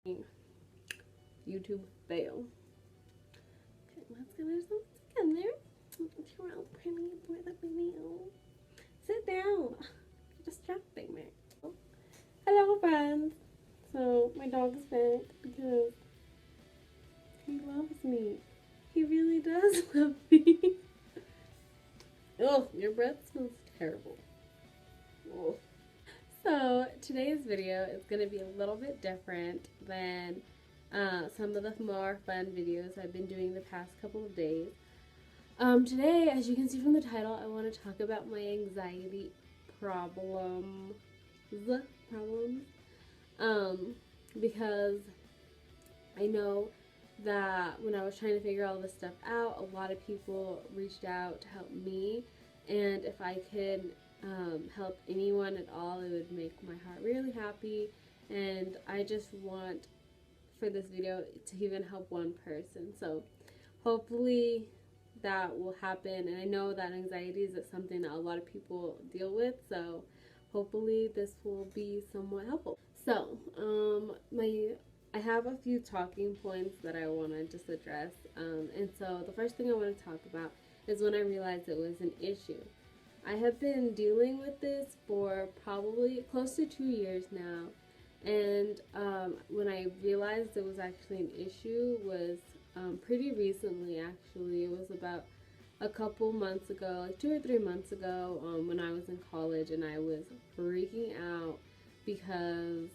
YouTube fail. Okay, let's get ourselves together. You're all pretty for the video. Sit down. You're distracting me. Hello, friends. So, my dog is back because he loves me. He really does love me. Oh, your breath smells terrible. Oh. So, today's video is going to be a little bit different than some of the more fun videos I've been doing the past couple of days. Today, as you can see from the title, I want to talk about my anxiety problems. Because I know that when I was trying to figure all this stuff out, a lot of people reached out to help me, and if I could help anyone at all, it would make my heart really happy. And I just want for this video to even help one person. So hopefully that will happen. And I know that anxiety is something that a lot of people deal with, so hopefully this will be somewhat helpful. So I have a few talking points that I want to just address. And so the first thing I want to talk about is when I realized it was an issue. I have been dealing with this for probably close to 2 years now, and when I realized it was actually an issue was pretty recently. Actually, it was about a couple months ago, like 2 or 3 months ago, when I was in college, and I was freaking out because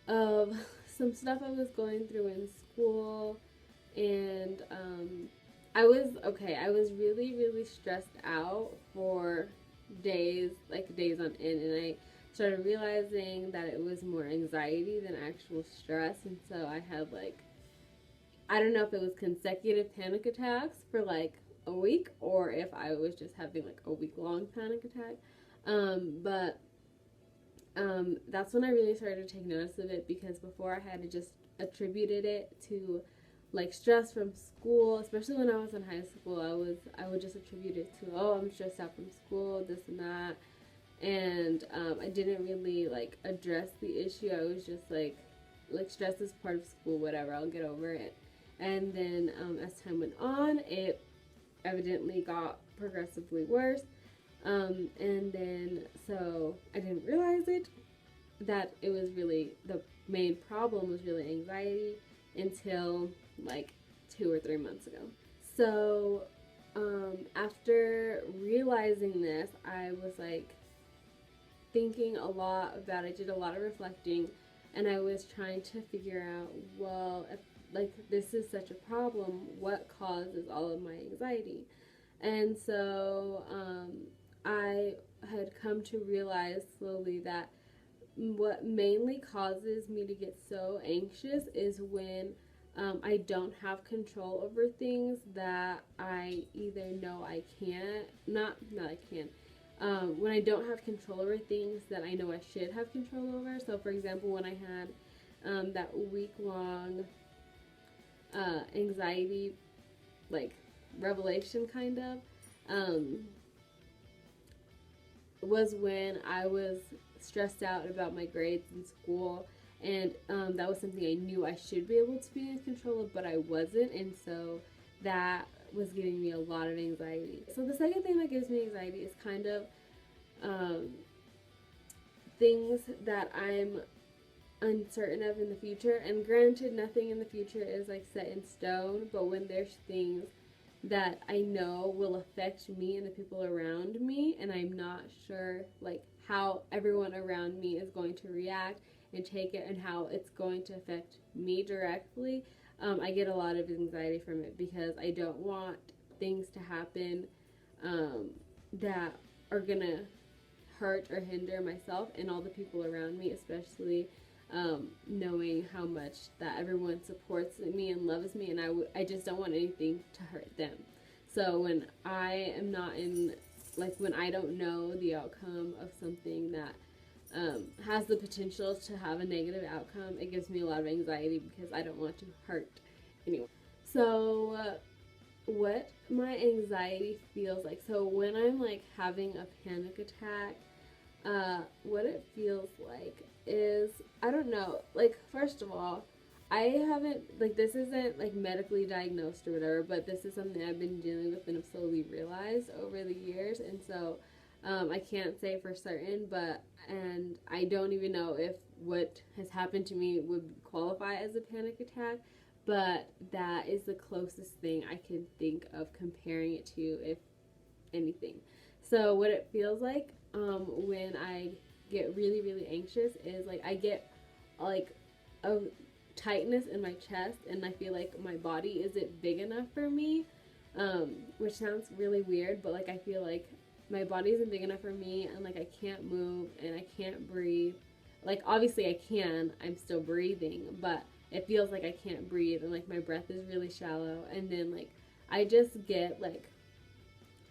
of some stuff I was going through in school, and I was really stressed out for days on end, and I started realizing that it was more anxiety than actual stress. And so I had I don't know if it was consecutive panic attacks for a week, or if I was just having a week-long panic attack. But that's when I really started to take notice of it, because before I had just attributed it to stress from school, especially when I was in high school. I would just attribute it to, oh, I'm stressed out from school, this and that, and I didn't really address the issue. I was just like stress is part of school, whatever, I'll get over it. And then as time went on, it evidently got progressively worse, and then so I didn't realize that it was really the main problem was really anxiety until 2 or 3 months ago. So after realizing this, I was thinking a lot about it. I did a lot of reflecting, and I was trying to figure out, well, if this is such a problem, what causes all of my anxiety? And so I had come to realize slowly that what mainly causes me to get so anxious is when I don't have control over things that I either know I can't, not I can. When I don't have control over things that I know I should have control over. So, for example, when I had that week-long anxiety, revelation kind of, was when I was stressed out about my grades in school. And that was something I knew I should be able to be in control of, but I wasn't. And so that was giving me a lot of anxiety. So the second thing that gives me anxiety is kind of things that I'm uncertain of in the future. And granted, nothing in the future is set in stone, but when there's things that I know will affect me and the people around me, and I'm not sure how everyone around me is going to react and take it, and how it's going to affect me directly, I get a lot of anxiety from it, because I don't want things to happen that are gonna hurt or hinder myself and all the people around me, especially knowing how much that everyone supports me and loves me, and I just don't want anything to hurt them. So when I am not in, when I don't know the outcome of something that has the potential to have a negative outcome, it gives me a lot of anxiety, because I don't want to hurt anyone. So what my anxiety feels like. So when I'm having a panic attack, what it feels like is, I don't know, first of all, I haven't, like, this isn't like medically diagnosed or whatever, but this is something I've been dealing with and have slowly realized over the years. And so I can't say for certain, but, and I don't even know if what has happened to me would qualify as a panic attack, but that is the closest thing I can think of comparing it to, if anything. So, what it feels like when I get really, really anxious is like I get like a tightness in my chest, and I feel like my body isn't big enough for me, which sounds really weird, but like I feel like my body isn't big enough for me, and like I can't move and I can't breathe. Like obviously I can, I'm still breathing, but it feels like I can't breathe, and like my breath is really shallow, and then like I just get like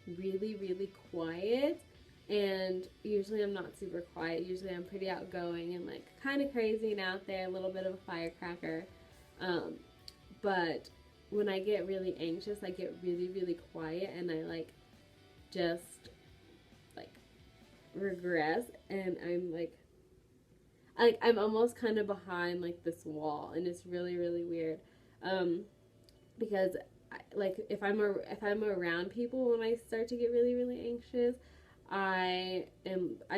really, really quiet. And usually I'm not super quiet. Usually I'm pretty outgoing and like kind of crazy and out there, a little bit of a firecracker. Um, but when I get really anxious, I get really, really quiet, and I like just like regress, and I'm almost kind of behind like this wall, and it's really, really weird. Um, because like if I'm around people when I start to get really, really anxious, I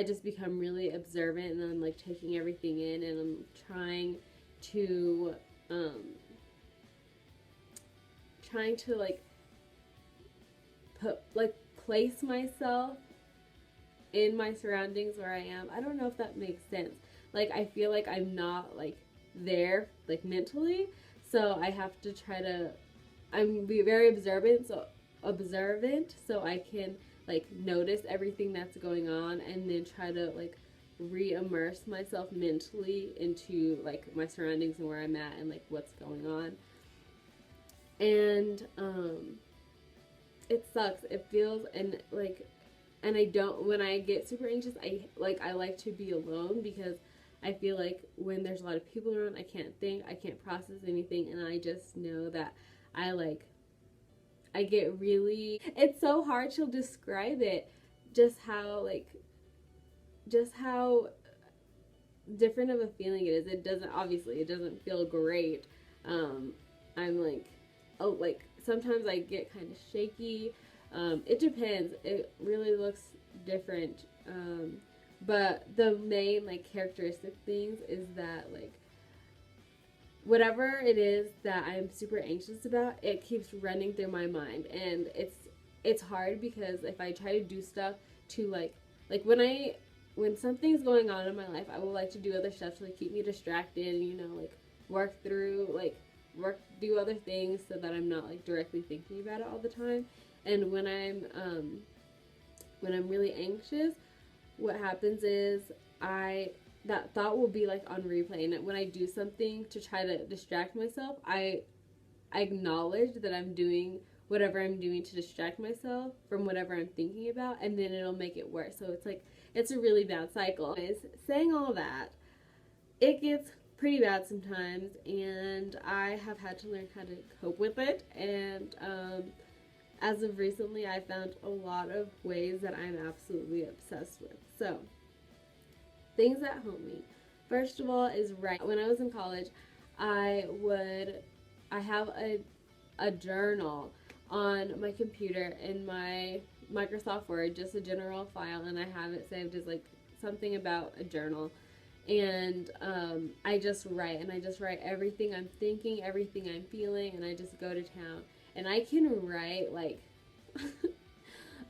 just become really observant, and I'm like taking everything in, and I'm to um trying to like put like place myself in my surroundings where I am. I don't know if that makes sense. Like I feel like I'm not like there like mentally, so I have to try to be very observant so I can like notice everything that's going on, and then try to like re-immerse myself mentally into like my surroundings and where I'm at and like what's going on. And it sucks. It feels, and I don't, when I get super anxious, I like to be alone, because I feel like when there's a lot of people around, I can't think, I can't process anything, and I just know that I like I get really, it's so hard to describe it, just how like just how different of a feeling it is. It doesn't, obviously it doesn't feel great. um I'm like, oh, like sometimes I get kind of shaky. It depends, it really looks different. But the main like characteristic things is that like whatever it is that I'm super anxious about, it keeps running through my mind, and it's hard, because if I try to do stuff to like when something's going on in my life, I will like to do other stuff to like keep me distracted, like work through like work do other things so that I'm not like directly thinking about it all the time. And when I'm really anxious, what happens is I that thought will be like on replay, and when I do something to try to distract myself, I acknowledge that I'm doing whatever I'm doing to distract myself from whatever I'm thinking about, and then it'll make it worse. So it's like it's a really bad cycle. Anyways, saying all that, it gets pretty bad sometimes, and I have had to learn how to cope with it. And as of recently, I found a lot of ways that I'm absolutely obsessed with. So, things that help me. First of all is write. When I was in college, I have a journal on my computer in my Microsoft Word, just a general file, and I have it saved as like something about a journal. And I just write, and I just write everything I'm thinking, everything I'm feeling, and I just go to town. And I can write like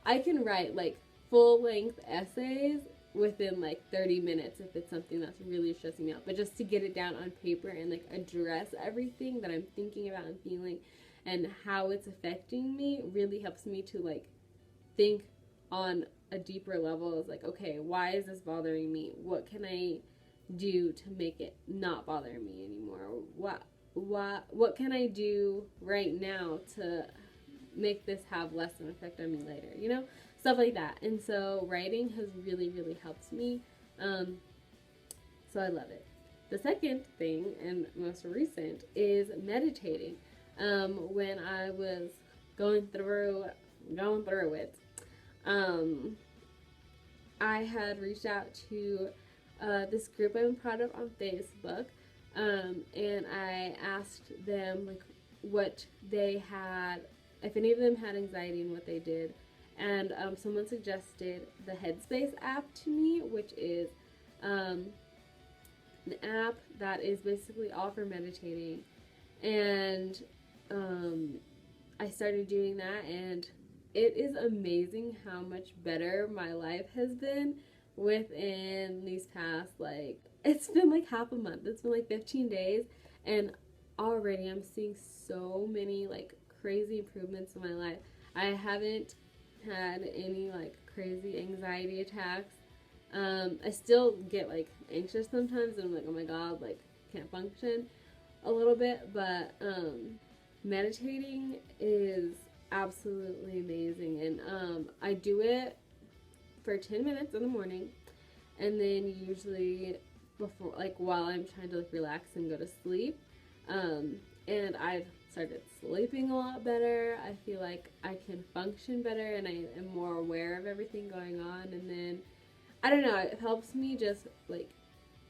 I can write like full length essays within like 30 minutes if it's something that's really stressing me out. But just to get it down on paper and like address everything that I'm thinking about and feeling and how it's affecting me really helps me to like think on a deeper level. Is like, okay, why is this bothering me? What can I do to make it not bother me anymore? What can I do right now to make this have less of an effect on me later? Stuff like that. And so writing has really, really helped me. So I love it. The second thing, and most recent, is meditating. When I was going through it, I had reached out to this group I'm part of on Facebook. and I asked them like what they had, if any of them had anxiety and what they did. And someone suggested the Headspace app to me, which is an app that is basically all for meditating. And I started doing that, and it is amazing how much better my life has been within these past, like, it's been like half a month. It's been like 15 days, and already I'm seeing so many like crazy improvements in my life. I haven't had any like crazy anxiety attacks. I still get like anxious sometimes, and I'm like, oh my god, like can't function a little bit, but meditating is absolutely amazing, and I do it for 10 minutes in the morning, and then usually before, like while I'm trying to like relax and go to sleep, and I've started sleeping a lot better. I feel like I can function better, and I am more aware of everything going on, and then I don't know, it helps me just like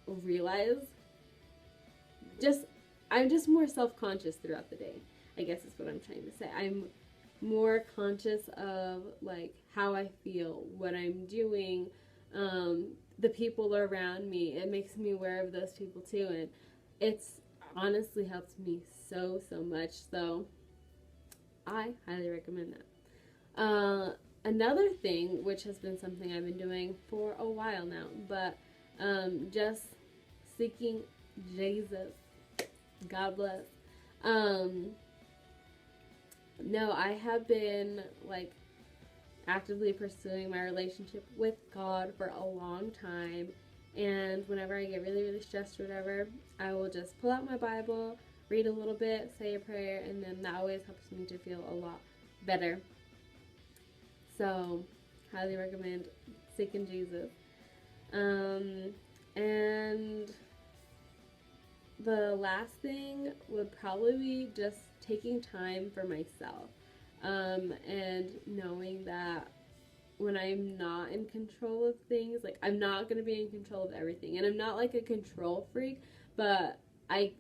realize, just I'm just more self-conscious throughout the day, I guess is what I'm trying to say. I'm more conscious of like how I feel, what I'm doing, the people around me. It makes me aware of those people too, and it's honestly helped me so much. So I highly recommend that. Another thing, which has been something I've been doing for a while now, but just seeking Jesus. God bless. No, I have been like actively pursuing my relationship with God for a long time, and whenever I get really stressed or whatever, I will just pull out my Bible, read a little bit, say a prayer, and then that always helps me to feel a lot better. So, highly recommend seeking Jesus. And the last thing would probably be just taking time for myself, and knowing that when I'm not in control of things, like I'm not going to be in control of everything, and I'm not like a control freak, but I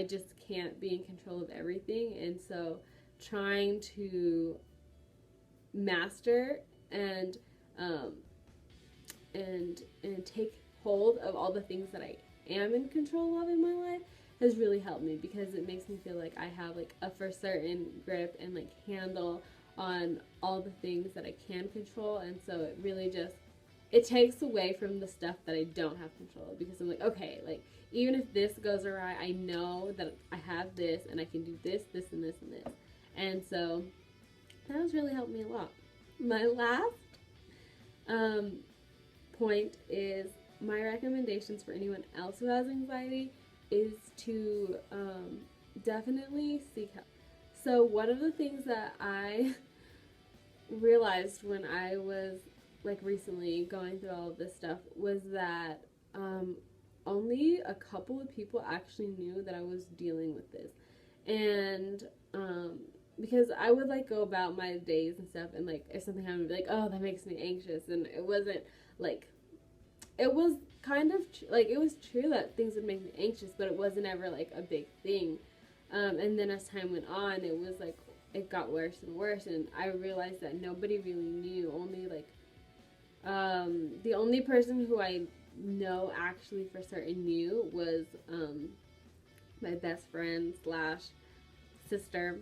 just can't be in control of everything, and so trying to master and and take hold of all the things that I am in control of in my life has really helped me, because it makes me feel like I have like a for certain grip and like handle on all the things that I can control, and so it really just, it takes away from the stuff that I don't have control of, because I'm like, okay, like even if this goes awry, I know that I have this and I can do this, this, and this, and this, and so that has really helped me a lot. My last point is, my recommendations for anyone else who has anxiety is to definitely seek help. So one of the things that I realized when I was like recently going through all of this stuff was that only a couple of people actually knew that I was dealing with this, and because I would like go about my days and stuff, and like if something happened, I'd be like, oh, that makes me anxious, and it wasn't like, it was kind of like, it was true that things would make me anxious, but it wasn't ever like a big thing. And then as time went on, it was like, it got worse and worse, and I realized that nobody really knew. Only like the only person who I know actually for certain knew was my best friend slash sister.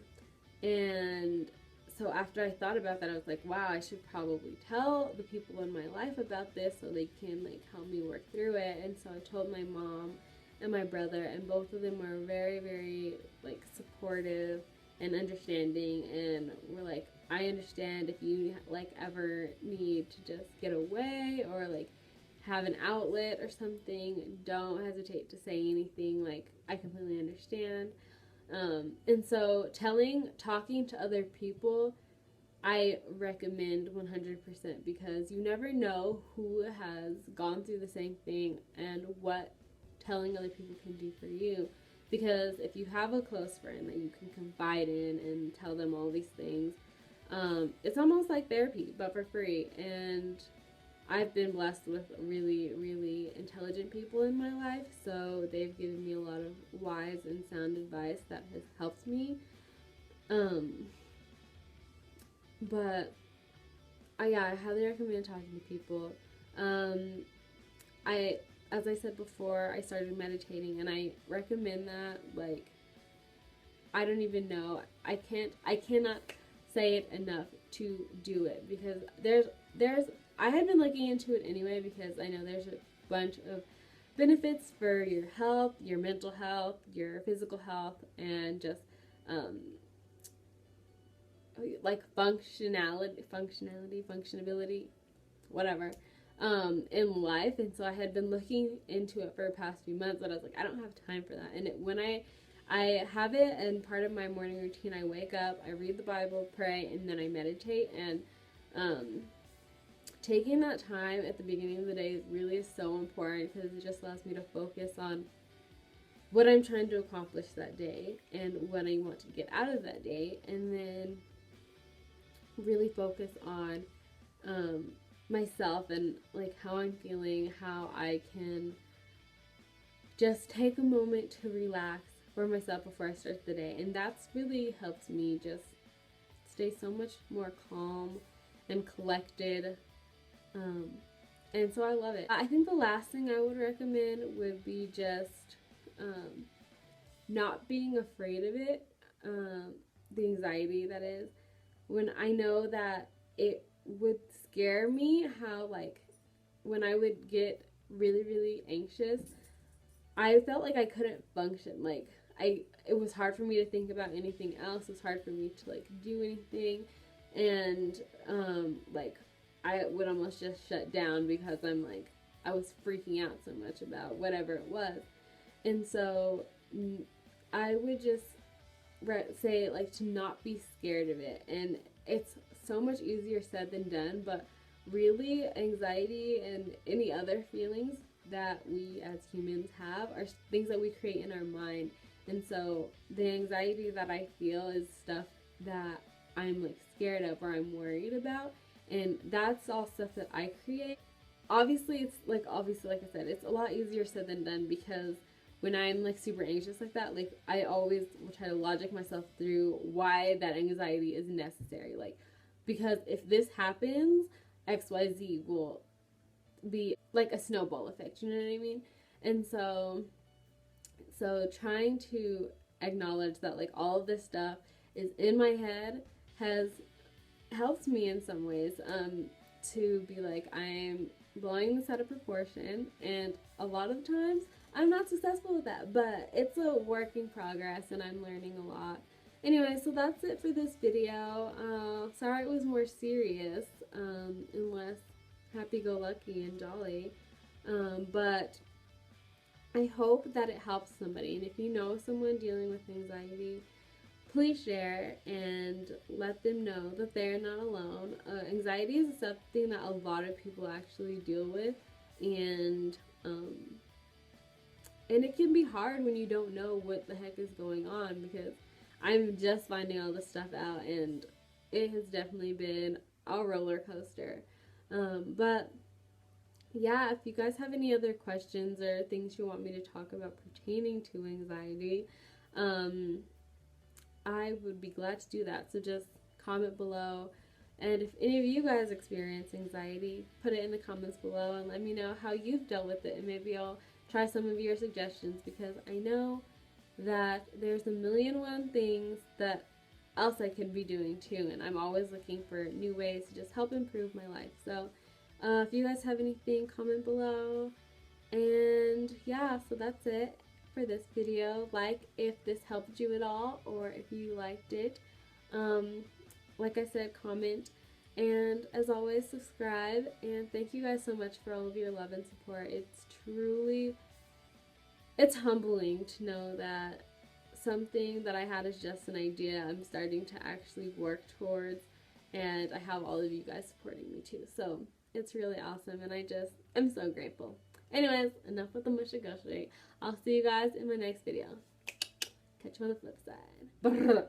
And so after I thought about that, I was like, wow, I should probably tell the people in my life about this so they can like help me work through it. And so I told my mom and my brother, and both of them were very like supportive and understanding, and were like, I understand if you like ever need to just get away or like have an outlet or something, don't hesitate to say anything, like I completely understand. And so talking to other people, I recommend 100%, because you never know who has gone through the same thing and what telling other people can do for you. Because if you have a close friend that you can confide in and tell them all these things, it's almost like therapy, but for free. And I've been blessed with really, really intelligent people in my life, so they've given me a lot of wise and sound advice that has helped me. Um, but yeah, I highly recommend talking to people. Um, I, as I said before, I started meditating, and I recommend that. Like, I don't even know. I cannot say it enough to do it, because I had been looking into it anyway, because I know there's a bunch of benefits for your health, your mental health, your physical health, and just um, like functionability, whatever, in life. And so I had been looking into it for the past few months, but I was like, I don't have time for that. And when I have it, and part of my morning routine, I wake up, I read the Bible, pray, and then I meditate. And um, taking that time at the beginning of the day really is so important, because it just allows me to focus on what I'm trying to accomplish that day and what I want to get out of that day, and then really focus on um, myself, and like how I'm feeling, how I can just take a moment to relax for myself before I start the day. And that's really helped me just stay so much more calm and collected. Um, and so I love it. I think the last thing I would recommend would be just not being afraid of it, the anxiety that is. When I know that it would scare me, how like when I would get really, really anxious, I felt like I couldn't function. Like it was hard for me to think about anything else. It was hard for me to like do anything, and like I would almost just shut down, because I was freaking out so much about whatever it was. And so I would just say like to not be scared of it. And it's so much easier said than done, but really anxiety and any other feelings that we as humans have are things that we create in our mind. And so the anxiety that I feel is stuff that I'm like scared of or I'm worried about, and that's all stuff that I create. Obviously like I said, it's a lot easier said than done, because when I'm like super anxious like that, like I always will try to logic myself through why that anxiety is necessary. Like, because if this happens, XYZ will be like a snowball effect, you know what I mean? And so trying to acknowledge that like all of this stuff is in my head has helped me in some ways, to be like, I'm blowing this out of proportion, and a lot of times I'm not successful with that, but it's a work in progress, and I'm learning a lot. Anyway, so that's it for this video. Sorry it was more serious, and less happy-go-lucky and jolly, but I hope that it helps somebody. And if you know someone dealing with anxiety, please share and let them know that they're not alone. Anxiety is something that a lot of people actually deal with, and it can be hard when you don't know what the heck is going on, because I'm just finding all this stuff out, and it has definitely been a roller coaster. But yeah, if you guys have any other questions or things you want me to talk about pertaining to anxiety, I would be glad to do that. So just comment below. And if any of you guys experience anxiety, put it in the comments below and let me know how you've dealt with it. And maybe I'll try some of your suggestions, because I know that there's a million one things that else I could be doing too. And I'm always looking for new ways to just help improve my life. So if you guys have anything, comment below. And yeah, so that's it for this video. Like if this helped you at all, or if you liked it. Like I said, comment, and as always, subscribe. And thank you guys so much for all of your love and support. It's humbling to know that something that I had as just an idea, I'm starting to actually work towards, and I have all of you guys supporting me too. So it's really awesome, and I'm so grateful. Anyways, enough with the mushy gushy. I'll see you guys in my next video. Catch you on the flip side.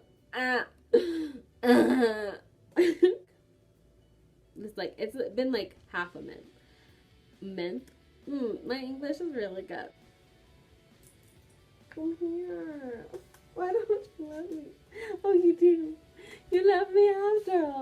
It's been like half a minute. mint. My English is really good. Come here. Why don't you love me? Oh, you do. You love me after all.